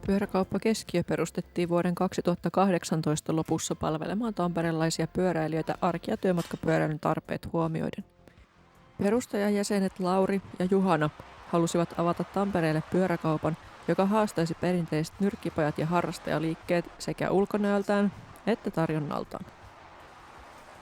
Pyöräkauppa Keskiö perustettiin vuoden 2018 lopussa palvelemaan tamperelaisia pyöräilijöitä arki- ja työmatkapyöräilyn tarpeet huomioiden. Perustajajäsenet Lauri ja Juhana halusivat avata Tampereelle pyöräkaupan, joka haastaisi perinteiset nyrkkipajat ja harrastajaliikkeet sekä ulkonäöltään että tarjonnaltaan.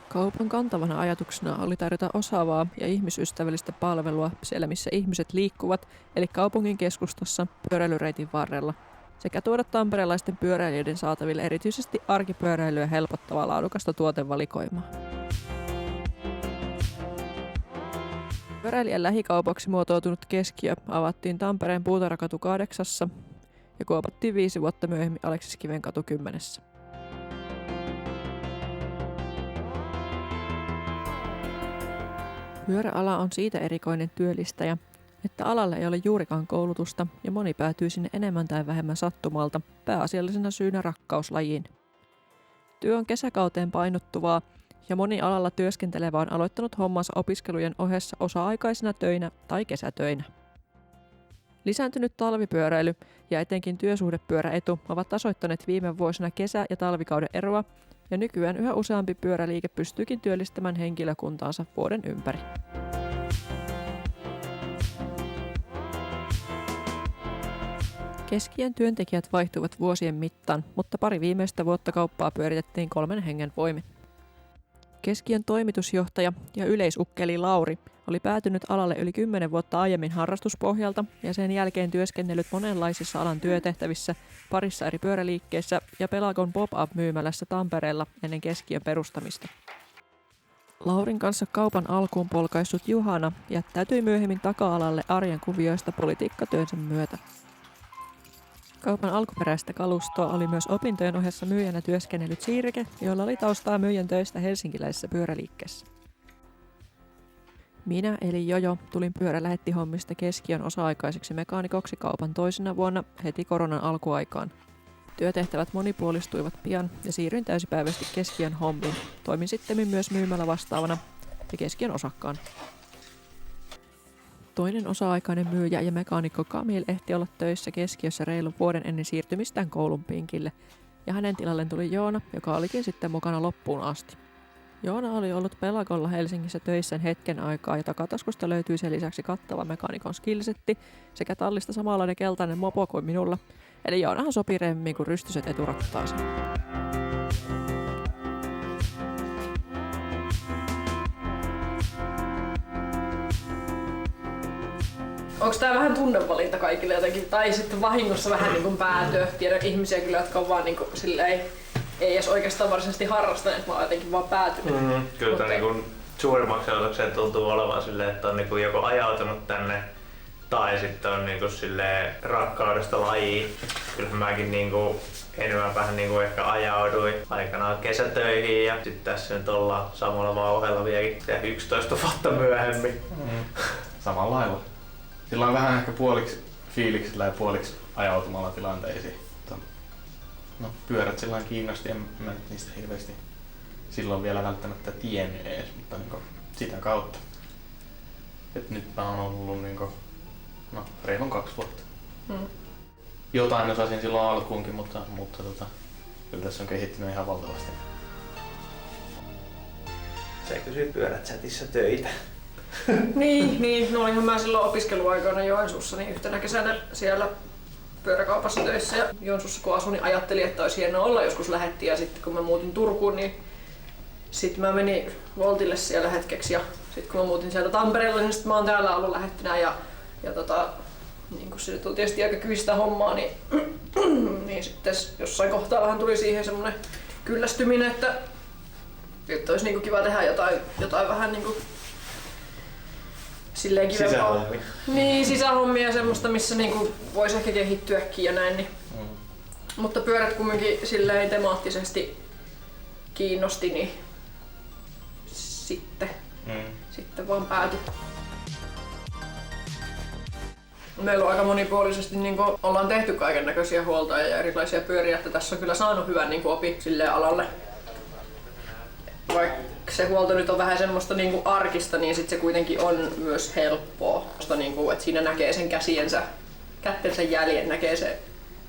Kaupan kantavana ajatuksena oli tarjota osaavaa ja ihmisystävällistä palvelua siellä, missä ihmiset liikkuvat, eli kaupungin keskustassa pyöräilyreitin varrella, sekä tuoda tamperelaisten pyöräilijöiden saataville erityisesti arkipyöräilyä helpottavaa laadukasta tuotevalikoimaa. Pyöräilijän lähikaupaksi muotoutunut Keskiö avattiin Tampereen Puutarhakatu 8 ja kuopattiin 5 vuotta myöhemmin Aleksiskiven katu 10. Pyöräala on siitä erikoinen työllistäjä, että alalle ei ole juurikaan koulutusta ja moni päätyy sinne enemmän tai vähemmän sattumalta, pääasiallisena syynä rakkauslajiin. Työ on kesäkauteen painottuvaa ja moni alalla työskentelevä on aloittanut hommansa opiskelujen ohessa osa-aikaisina töinä tai kesätöinä. Lisääntynyt talvipyöräily ja etenkin työsuhdepyöräetu ovat tasoittaneet viime vuosina kesä- ja talvikauden eroa, ja nykyään yhä useampi pyöräliike pystyykin työllistämään henkilökuntaansa vuoden ympäri. Keskiön työntekijät vaihtuivat vuosien mittaan, mutta pari viimeistä vuotta kauppaa pyöritettiin 3 hengen voimin. Keskiön toimitusjohtaja ja yleisukkeli Lauri oli päätynyt alalle yli 10 vuotta aiemmin harrastuspohjalta ja sen jälkeen työskennellyt monenlaisissa alan työtehtävissä parissa eri pyöräliikkeissä ja Pelagon pop-up-myymälässä Tampereella ennen Keskiön perustamista. Laurin kanssa kaupan alkuun polkaissut Juhana jättäytyi myöhemmin taka-alalle arjen kuvioista politiikkatyönsä myötä. Kaupan alkuperäistä kalustoa oli myös opintojen ohessa myyjänä työskennellyt Siirike, jolla oli taustaa myyjän töistä helsinkiläisessä pyöräliikkeessä. Minä eli Jojo tulin pyörälähettihommista Keskiön osa-aikaiseksi mekaanikoksi kaupan toisena vuonna heti koronan alkuaikaan. Työtehtävät monipuolistuivat pian ja siirryin täysipäiväisesti Keskiön hommiin. Toimin sittemmin myös myymällä vastaavana ja Keskiön osakkaan. Toinen osa-aikainen myyjä ja mekaanikko Kamil ehti olla töissä Keskiössä reilun vuoden ennen siirtymistään koulun pinkille, ja hänen tilalleen tuli Joona, joka olikin sitten mukana loppuun asti. Joona oli ollut Pelagolla Helsingissä töissä hetken aikaa ja takataskusta löytyi sen lisäksi kattava mekaanikon skillsetti sekä tallista samanlainen keltainen mopo kuin minulla, eli Joonahan sopi remmiin kuin rystyset eturattaaseen. Onko tää vähän tunnevalinta kaikille jotenkin, tai sitten vahingossa vähän niin kuin päätyä? Tiedän ihmisiä kyllä, jotka on vaan niin kuin silleen, ei edes oikeastaan varsinaisesti harrastaneet, vaan jotenkin vaan päätynyt. Kyllä mutta niin kuin suurimmaksi otokseen tuntuu olevan silleen, että on niin kuin joko ajautunut tänne tai sitten on niin kuin silleen rakkaudesta lajiin. Kyllä mäkin niin kuin enemmän vähän niin kuin ehkä ajauduin aikanaan kesätöihin ja sitten tässä nyt ollaan samalla vauhdella vieläkin 11 vuotta myöhemmin. Samalla lailla. Sillä on vähän ehkä puoliksi fiiliksillä ja puoliksi ajautumalla tilanteisiin. No, pyörät sillä kiinnosti, en mä nyt niistä hirveästi silloin vielä välttämättä tiennyt edes, mutta niin sitä kautta. Et nyt mä oon ollut niin kuin, reilun 2 vuotta. Jotain osasin silloin alkuunkin, mutta kyllä tässä on kehittynyt ihan valtavasti. Sä kysyit pyörät chatissa töitä. Niin, no olinhan mä silloin opiskeluaikoina Joensuussa niin yhtenä kesänä siellä pyöräkaupassa töissä ja Joensuussa kun asuin, niin ajattelin, että olisi hienoa olla joskus lähetti ja sitten kun mä muutin Turkuun, niin sitten mä menin Voltille siellä hetkeksi ja sitten kun mä muutin sieltä Tampereelle, niin sitten mä oon täällä ollut lähettinä ja niin kun se tuli tietysti aika kyistä hommaa, niin sitten jossain kohtaa vähän tuli siihen semmonen kyllästyminen, että olisi niinku kiva tehdä jotain vähän niinku silleen kivempaa. Sisähommia. Niin, sisähommia ja semmoista, missä niinku voisi ehkä kehittyäkin ja näin. Niin. Mutta pyörät kumminkin silleen temaattisesti kiinnosti, niin sitten vaan päätyi. Meillä on aika monipuolisesti ollaan tehty kaiken näköisiä huoltoja ja erilaisia pyöriä, että tässä on kyllä saanut hyvän opi silleen alalle. Vaikka se huolto nyt on vähän semmoista arkista, niin sit se kuitenkin on myös helppoa. Että siinä näkee sen kättensä jäljen, näkee se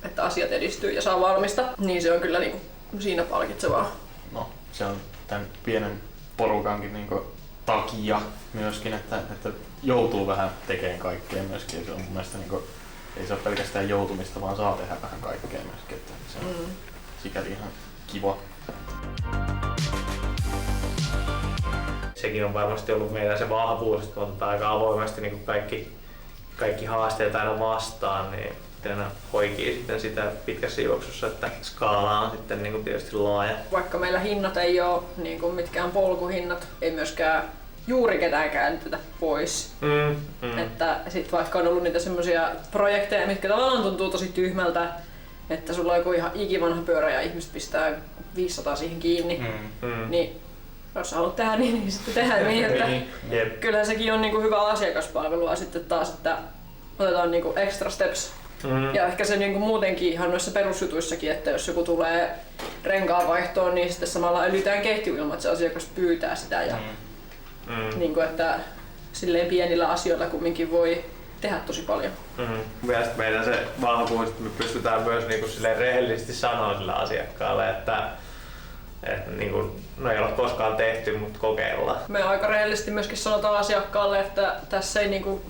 että asiat edistyy ja saa valmista, niin se on kyllä niinku siinä palkitsevaa. No, se on tämän pienen porukankin niinku takia myöskin, että joutuu vähän tekemään kaikkea myöskin. Se on mun mielestä niinku, ei se ole pelkästään joutumista, vaan saa tehdä vähän kaikkea myöskin. Että se on sikäli ihan kiva. Sekin on varmasti ollut meillä se vahvuus, että me otetaan aika avoimesti niin kaikki haasteet aina vastaan, niin aina hoikii sitten sitä pitkässä juoksussa, että skaala on sitten niin kuin tietysti laaja. Vaikka meillä hinnat ei ole niin kuin mitkään polkuhinnat, ei myöskään juuri ketään käännetä pois. Että sit vaikka on ollut niitä semmoisia projekteja, mitkä tavallaan tuntuu tosi tyhmältä, että sulla on joku ihan ikivanha pyörä ja ihmiset pistää 500 siihen kiinni, niin jos haluat tehdä niin sitten tehdään niin. Että kyllähän sekin on niinku hyvä asiakaspalvelua sitten taas, että otetaan niinku extra steps. Ja ehkä se niinku muutenkin ihan noissa perusjutuissakin, että jos joku tulee renkaan vaihtoon, niin sitten samalla ylitään ketju ilman, että se asiakas pyytää sitä. Ja niinku, että silleen pienillä asioilla kumminkin voi tehdä tosi paljon. Mielestäni meidän se vahvuus, että me pystytään myös niinku silleen rehellisesti sanoa sille asiakkaalle, että niinku, no ei ole koskaan tehty, mutta kokeillaan. Me aika rehellisesti myöskin sanotaan asiakkaalle, että tässä ei niinku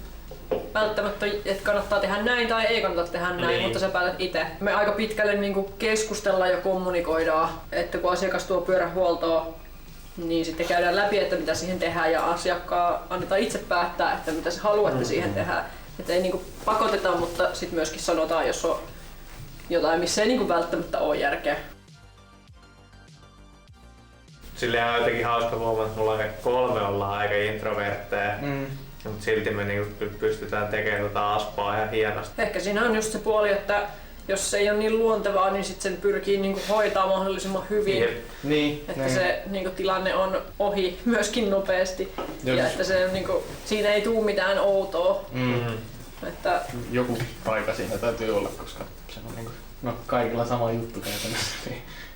välttämättä, että kannattaa tehdä näin tai ei kannata tehdä näin, mutta sä päätät itse. Me aika pitkälle niinku keskustellaan ja kommunikoidaan, että kun asiakas tuo pyörän huoltoon, niin sitten käydään läpi, että mitä siihen tehdään ja asiakkaan annetaan itse päättää, että mitä se haluaa, että siihen tehdään. Että ei niinku pakoteta, mutta sitten myöskin sanotaan, jos on jotain, missä ei niinku välttämättä ole järkeä. Silleen on jotenkin hauska huomata, että mulla on 3 ollaan aika introvertteja, mutta silti me niinku pystytään tekemään tota aspaa ihan hienosti. Ehkä siinä on just se puoli, että jos se ei ole niin luontevaa, niin sit sen pyrkii niinku hoitaa mahdollisimman hyvin. Niin, että se niinku tilanne on ohi myöskin nopeasti. Ja että se on, niinku, siinä ei tule mitään outoa. Että joku paikka siinä täytyy olla, koska se on niinku, no, kaikilla sama juttu käytännössä.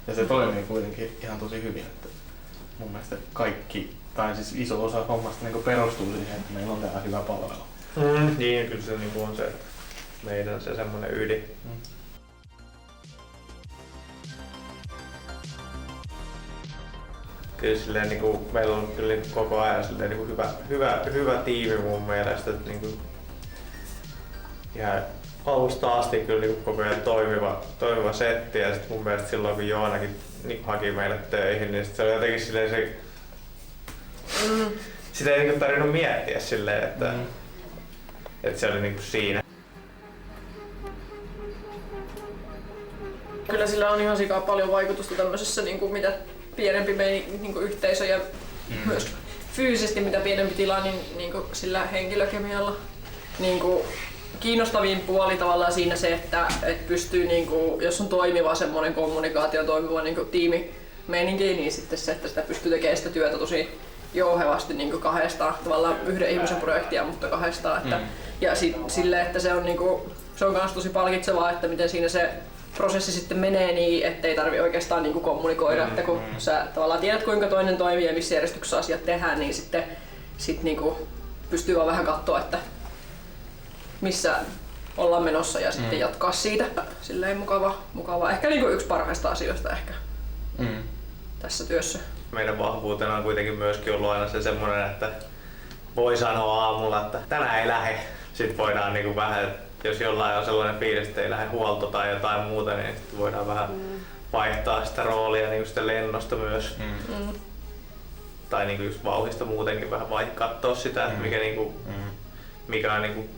Ja se toimii kuitenkin ihan tosi hyvin. Että mun mielestä kaikki, tai siis iso osa hommasta niinku perustuu siihen, että meillä on täällä hyvä palvelu. Niin, kyllä se niinku on se meidän se semmoinen ydin. Kyllä silleen, niinku, meillä on kyllä koko ajan silleen, niinku, hyvä tiimi mun mielestä. Että, niinku, ihan alusta asti kyllä niinku, koko ajan toimiva setti ja sit mun mielestä silloin kun Joonakin niinku, haki meille töihin, niin sit se oli jotenkin silleen se... Sitä ei niinku, tarvinnut miettiä silleen, että se oli niinku, siinä. kyllä sillä on ihan sikaa paljon vaikutusta tämmöisessä, niinku, mitä pienempi niinku, yhteisö ja myös fyysisesti mitä pienempi tila, niin niinku, sillä henkilökemialla. Niinku, kiinnostavin puoli tavallaan siinä se, että pystyy, niinku, jos on toimiva semmoinen kommunikaatio, toimiva niinku, tiimimeininki, niin sitten se, että sitä pystyy tekemään sitä työtä tosi jouhevasti niinku, kahdestaan, tavallaan yhden ihmisen projektia, mutta kahdestaan. Että, ja sille, että se on, niinku, se on myös tosi palkitsevaa, että miten siinä se prosessi sitten menee niin, ettei tarvi oikeastaan niinku, kommunikoida, että kun sä tavallaan tiedät kuinka toinen toimii ja missä järjestyksessä asiat tehdään, niin sitten niinku, pystyy vaan vähän katsoa, että missä ollaan menossa ja sitten jatkaa siitä. Silleen mukava. Ehkä niinku yksi parhaista asioista ehkä tässä työssä. Meidän vahvuutena on kuitenkin myöskin ollut aina se semmoinen, että voi sanoa aamulla, että tänään ei lähe. Sitten voidaan niinku vähän, jos jollain on sellainen fiilis, että ei lähde huolto tai jotain muuta, niin sitten voidaan vähän vaihtaa sitä roolia niinku sitä lennosta myös. Tai niinku just vauhdista muutenkin vähän katsoa sitä, että mikä, niinku, mikä on niinku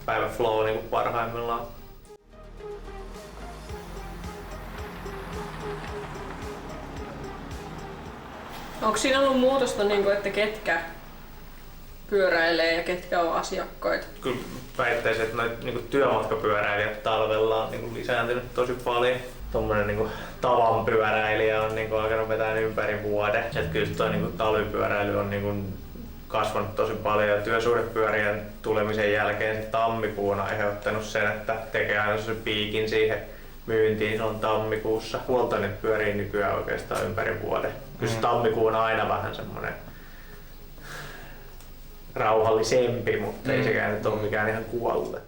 päivä flow niinku parhaimmillaan. Onko siinä ollut muutosta, niinku, että ketkä pyöräilee ja ketkä on asiakkaita? Kyllä väittäisin, että noit niinku työmatkapyöräilijät talvella on niinku lisääntynyt tosi paljon. Tommonen niinku tavan pyöräilijä on niinku alkanut vetää ympäri vuoden. Et kyllä toi niinku talvipyöräily on niinku kasvanut tosi paljon ja työsuhdepyörien tulemisen jälkeen se tammikuu on aiheuttanut sen, että tekee aina se piikin siihen myyntiin, se on tammikuussa. Huoltoimet pyörii nykyään oikeastaan ympäri vuoden. Kyllä se tammikuu on aina vähän semmonen rauhallisempi, mutta ei sekään nyt ole mikään ihan kuollut.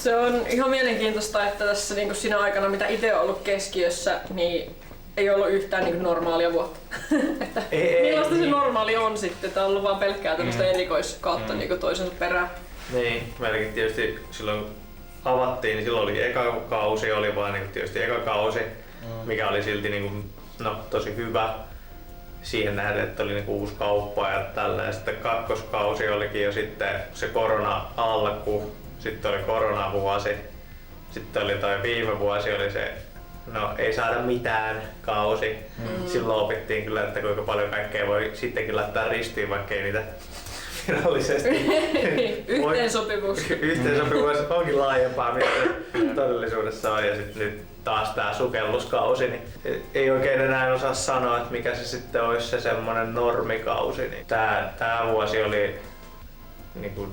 Se on ihan mielenkiintoista, että tässä niin siinä aikana, mitä itse on ollut keskiössä, niin ei ollut yhtään niin normaalia vuotta. Että millaista se normaali on sitten? Tämä on ollut vaan pelkkää tämmöistä erikoiskautta niin toisensa perään. Niin, meilläkin tietysti silloin kun avattiin, niin silloin oli eka kausi, oli vaan niin tietysti eka kausi, mikä oli silti niin kuin, no, tosi hyvä siihen nähden, että oli niin kuin uusi kauppa ja tällä. Ja sitten kakkoskausi olikin jo sitten se korona-alku, sitten oli koronavuosi, sitten oli toi viime vuosi oli se no ei saada mitään kausi. Silloin opittiin kyllä, että kuinka paljon kaikkea voi sittenkin laittaa ristiin, vaikka ei niitä virallisesti. Yhteensopivuus onkin laajempaa, mitä todellisuudessa on. Ja sitten nyt taas tää sukelluskausi, niin ei oikein enää osaa sanoa, että mikä se sitten olisi se semmonen normikausi. Niin tää vuosi oli niin kuin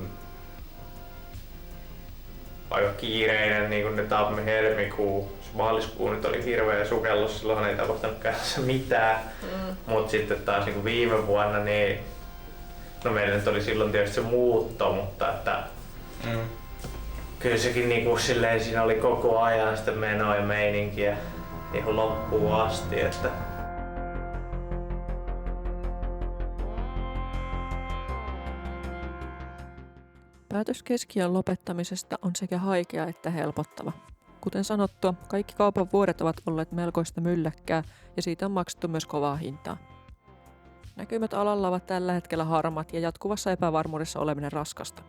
aika kiireinen, niin kuin ne tammi-helmikuu. Maaliskuu nyt oli hirveä sukellus, silloin ei tapahtunut käytännössä mitään. Mut sitten taas niin kuin viime vuonna, niin no meillä nyt oli silloin tietysti se muutto, mutta että kyllä sekin niin kuin silleen, siinä oli koko ajan sitä menoa ja meininkiä ihan loppuun asti. Että Päätös keskiön lopettamisesta on sekä haikea että helpottava. Kuten sanottua, kaikki kaupan vuodet ovat olleet melkoista mylläkkää ja siitä on maksettu myös kovaa hintaa. Näkymät alalla ovat tällä hetkellä harmat ja jatkuvassa epävarmuudessa oleminen raskasta.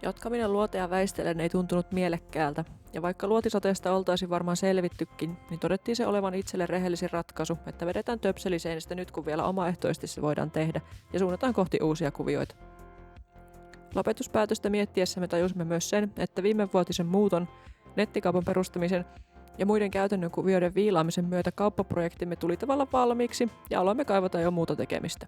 Jatkaminen luoteja väistellen ei tuntunut mielekkäältä, ja vaikka luotisateesta oltaisiin varmaan selvittykin, niin todettiin se olevan itselle rehellisin ratkaisu, että vedetään töpseliseinistä nyt kun vielä omaehtoisesti se voidaan tehdä ja suunnataan kohti uusia kuvioita. Lopetuspäätöstä miettiessä me tajusimme myös sen, että viimevuotisen muuton, nettikaupan perustamisen ja muiden käytännön kuvioiden viilaamisen myötä kauppaprojektimme tuli tavallaan valmiiksi ja aloimme kaivata jo muuta tekemistä.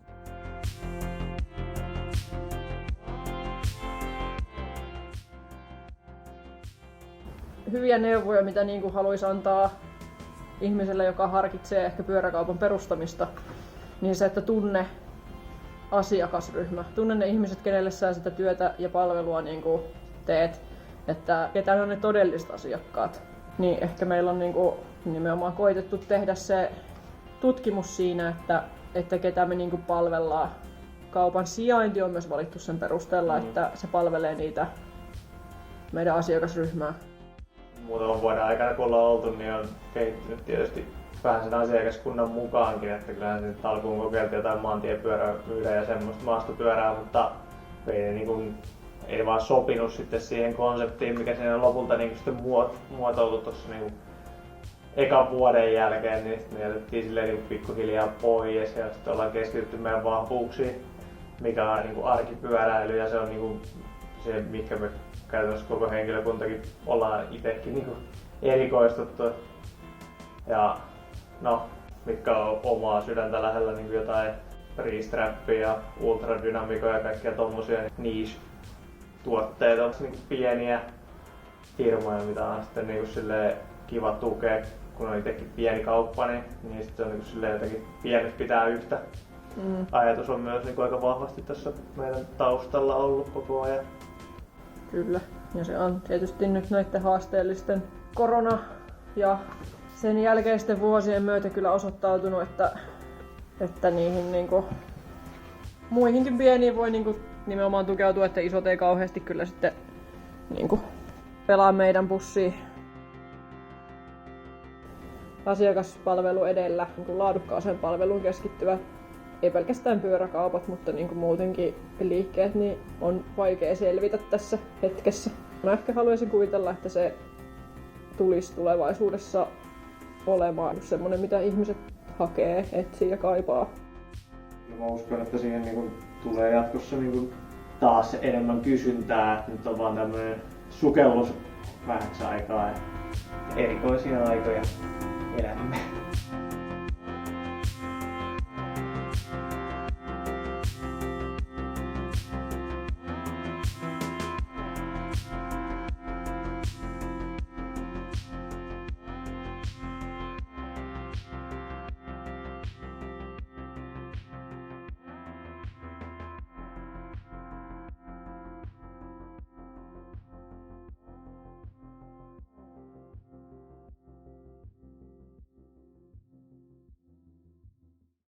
Hyviä neuvoja, mitä niin kuin haluaisi antaa ihmiselle, joka harkitsee ehkä pyöräkaupan perustamista, niin se, että tunne asiakasryhmä. Tunne ne ihmiset, kenelle sä sitä työtä ja palvelua niin kuin teet, että ketä on ne todelliset asiakkaat. Niin ehkä meillä on niin kuin nimenomaan koitettu tehdä se tutkimus siinä, että ketä me niin kuin palvellaan. Kaupan sijainti on myös valittu sen perusteella, että se palvelee niitä meidän asiakasryhmää. Muutaman vuoden aikana kun ollaan oltu, niin on kehittynyt tietysti vähän sen asiakaskunnan mukaankin, että kyllähän nyt alkuun kokeiltiin jotain maantiepyörää myydä ja semmoista maastopyörää, mutta ei vaan sopinut sitten siihen konseptiin, mikä siinä lopulta niin sitten muotoutui tuossa niin ekan vuoden jälkeen, niin me jätettiin silleen niin pikkuhiljaa pois ja sitten ollaan keskitytty meidän vahvuuksiin, mikä on niin arkipyöräily ja se on niin se, mikä me käytännössä koko henkilökuntakin ollaan itsekin niin erikoistuttu. Ja no, mitkä on omaa sydäntä lähellä, niin jotain freestrappia ja ultradynamikoja ja kaikkia tommosia niche-tuotteita. Niin pieniä firmoja, mitä on sitten niin kiva tukea, kun on itsekin pieni kauppa, niin sitten on niin jotenkin pienet pitää yhtä. Ajatus on myös niin aika vahvasti tässä meidän taustalla ollut koko ajan. Kyllä, ja se on tietysti nyt näiden haasteellisten korona- ja sen jälkeisten vuosien myötä kyllä osoittautunut, että niihin niinku muihinkin pieniin voi niinku nimenomaan tukeutua, että isot ei kauheasti kyllä sitten niinku pelaa meidän pussiin. Asiakaspalvelu edellä, niinku laadukkaaseen palveluun keskittyvät, ei pelkästään pyöräkaupat, mutta niinku muutenkin liikkeet, niin on vaikea selvitä tässä hetkessä. Mä ehkä haluaisin kuvitella, että se tulisi tulevaisuudessa olemaan semmoinen, mitä ihmiset hakee, etsii ja kaipaa. Mä uskon, että siihen tulee jatkossa taas enemmän kysyntää. Nyt on vaan tämmöinen sukellus vähäksi aikaa ja erikoisia aikoja elämme.